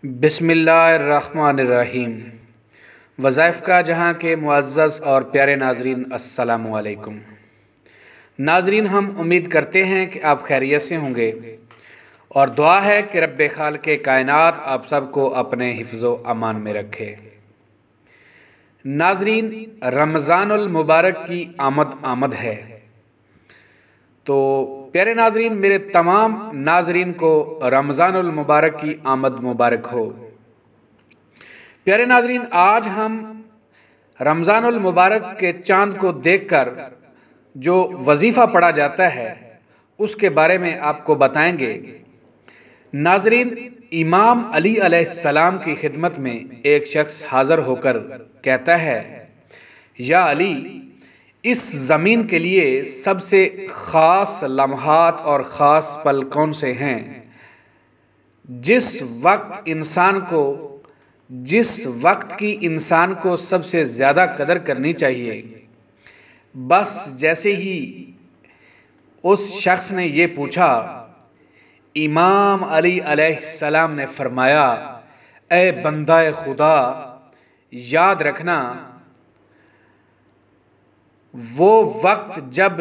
बिस्मिल्लाहिर्रहमानिर्रहीम। वज़ाइफ़ का जहाँ के मुअज़्ज़ज़ और प्यारे नाज़रीन, अस्सलामु अलैकुम। नाज़रीन, हम उम्मीद करते हैं कि आप खैरियत से होंगे और दुआ है कि रब्बे खालिक़े कायनात आप सबको अपने हिफ्ज़ो अमान में रखे। नाज़रीन, रमज़ानुल मुबारक की आमद है, तो प्यारे नाज़रीन, मेरे तमाम नाज़रीन को रमज़ानुल मुबारक की आमद मुबारक हो। प्यारे नाज़रीन, आज हम रमज़ानुल मुबारक के चाँद को देखकर जो वजीफ़ा पढ़ा जाता है उसके बारे में आपको बताएंगे। नाज़रीन, इमाम अली अलैहिस्सलाम की खिदमत में एक शख्स हाज़िर होकर कहता है, या अली, इस ज़मीन के लिए सबसे ख़ास लम्हात और ख़ास पल कौन से हैं जिस वक्त की इंसान को सबसे ज़्यादा कदर करनी चाहिए। बस जैसे ही उस शख्स ने ये पूछा, इमाम अली अलैहिस्सलाम ने फरमाया, ए बंदा खुदा, याद रखना वो वक्त जब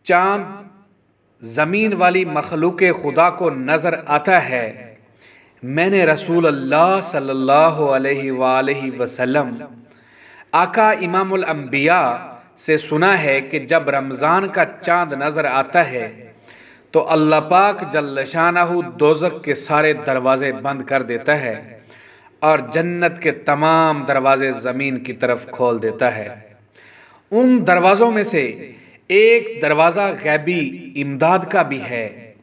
चाँद ज़मीन वाली मखलूक़े खुदा को नज़र आता है। मैंने रसूल अल्लाह सल्लल्लाहु अलैहि वसल्लम आका इमामुल अंबिया से सुना है कि जब रमज़ान का चाँद नज़र आता है तो अल्लाह पाक जल्ल शानहू दोज़ख के सारे दरवाज़े बंद कर देता है और जन्नत के तमाम दरवाज़े ज़मीन की तरफ खोल देता है। उन दरवाज़ों में से एक दरवाज़ा गैबी इमदाद का भी है,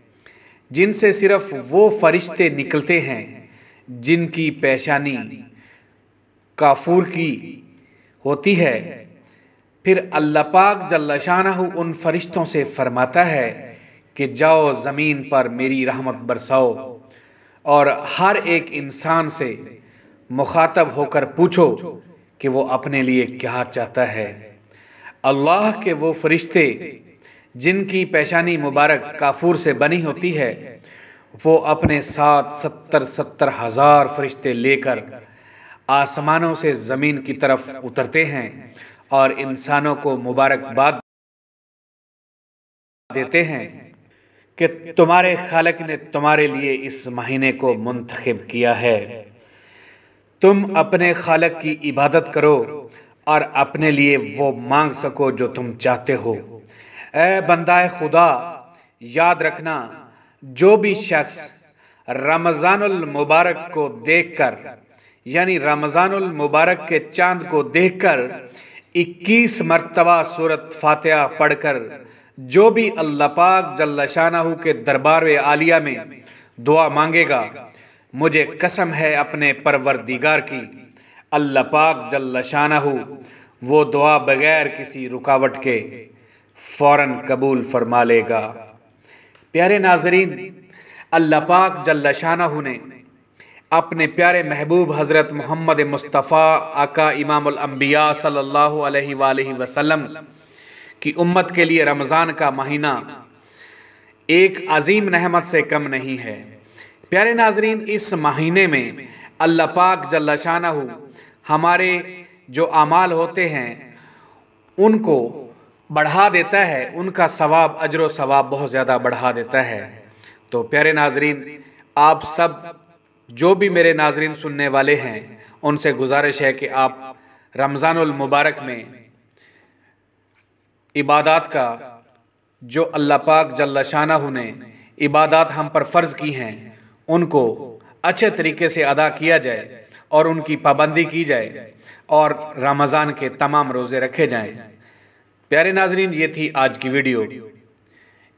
जिनसे सिर्फ वो फरिश्ते निकलते हैं जिनकी पेशानी काफूर की होती है। फिर अल्लाह पाक जल्ल शानहू उन फरिश्तों से फरमाता है कि जाओ ज़मीन पर मेरी रहमत बरसाओ और हर एक इंसान से मुखातब होकर पूछो कि वो अपने लिए क्या चाहता है। अल्लाह के वो फरिश्ते जिनकी पेशानी मुबारक काफूर से बनी होती है, वो अपने साथ 70 हज़ार फरिश्ते लेकर आसमानों से ज़मीन की तरफ उतरते हैं और इंसानों को मुबारकबाद देते हैं कि तुम्हारे खालिक ने तुम्हारे लिए इस महीने को मुंतखब किया है। तुम अपने खालिक की इबादत करो और अपने लिए वो मांग सको जो तुम चाहते हो। ए बंदाए खुदा, याद रखना जो भी शख्स रमज़ानुल मुबारक को देखकर, यानी रमज़ानुल मुबारक के चाँद को देखकर 21 मरतबा सूरत फातिहा पढ़कर जो भी अल्लाह पाक जल्ल शानहू के दरबार आलिया में दुआ मांगेगा, मुझे कसम है अपने परवरदिगार की, अल्लाह पाक जल्ल शानहू वो दुआ बगैर किसी रुकावट के फ़ौरन कबूल फरमा लेगा। प्यारे नाज़रीन, अल्लाह पाक जल्ल शानहू ने अपने प्यारे महबूब हज़रत मोहम्मद मुस्तफ़ा आका इमामुल अंबिया सल्लल्लाहु अलैहि वसल्लम की उम्मत के लिए रमज़ान का महीना एक अजीम रहमत से कम नहीं है। प्यारे नाज़रीन, इस महीने में अल्लाह पाक जल्ल शानहू हमारे जो आमाल होते हैं उनको बढ़ा देता है, उनका सवाब, अजर सवाब बहुत ज़्यादा बढ़ा देता है। तो प्यारे नाज़रीन, आप सब जो भी मेरे नाज़रीन सुनने वाले हैं, उनसे गुजारिश है कि आप रमज़ानुल मुबारक में इबादत का जो अल्लाह पाक जल्ल शानहू ने इबादत हम पर फ़र्ज़ की हैं उनको अच्छे तरीके से अदा किया जाए और उनकी पाबंदी की जाए और रमज़ान के तमाम रोज़े रखे जाएं। प्यारे नाज़रीन, ये थी आज की वीडियो,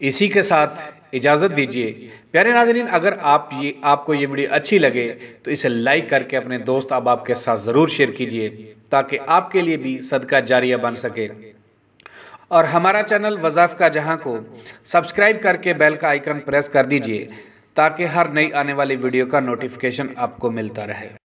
इसी के साथ इजाज़त दीजिए। प्यारे नाज़रीन, अगर आपको ये वीडियो अच्छी लगे तो इसे लाइक करके अपने दोस्त अहबाब के साथ ज़रूर शेयर कीजिए ताकि आपके लिए भी सदका जारिया बन सके। और हमारा चैनल वज़ाइफ़ का जहाँ को सब्सक्राइब करके बेल का आइकन प्रेस कर दीजिए ताकि हर नई आने वाली वीडियो का नोटिफिकेशन आपको मिलता रहे।